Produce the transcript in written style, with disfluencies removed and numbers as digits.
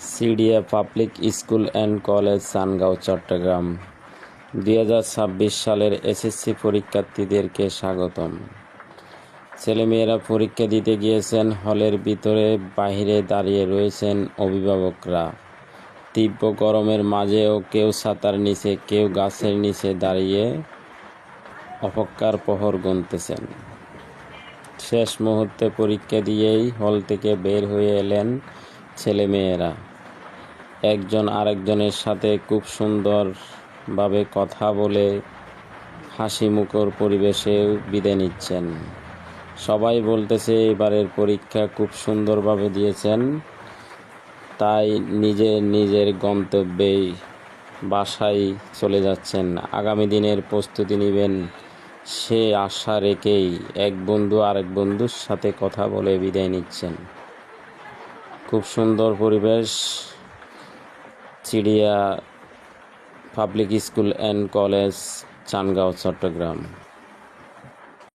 CDA public school and college Changaon Chattogram 2026 সালের SSC পরীক্ষার্থীদেরকে স্বাগতম। ছেলেমেয়েরা পরীক্ষা দিতে গিয়েছেন, হলের ভিতরে বাইরে দাঁড়িয়ে রয়েছেন অভিভাবকরা। তীব্র গরমের মাঝেও কেউ ছাতার নিচে, কেউ গাছের নিচে দাঁড়িয়ে অপেক্ষার প্রহর গুনতেছেন। শেষ মুহূর্তে পরীক্ষা দিয়েই হল থেকে বের হয়ে এলেন ছেলেমেয়েরা। একজন আরেকজনের সাথে খুব সুন্দরভাবে কথা বলে হাসিমুখর পরিবেশে বিদায় নিচ্ছেন। সবাই বলতেছে এবারের পরীক্ষা খুব সুন্দরভাবে দিয়েছেন, তাই নিজের গন্তব্যেই বাসায় চলে যাচ্ছেন। আগামী দিনের প্রস্তুতি নেবেন সে আশা রেখেই এক বন্ধু আরেক বন্ধুর সাথে কথা বলে বিদায় নিচ্ছেন। খুব সুন্দর পরিবেশ CDA public school and college Changaon Chittagong.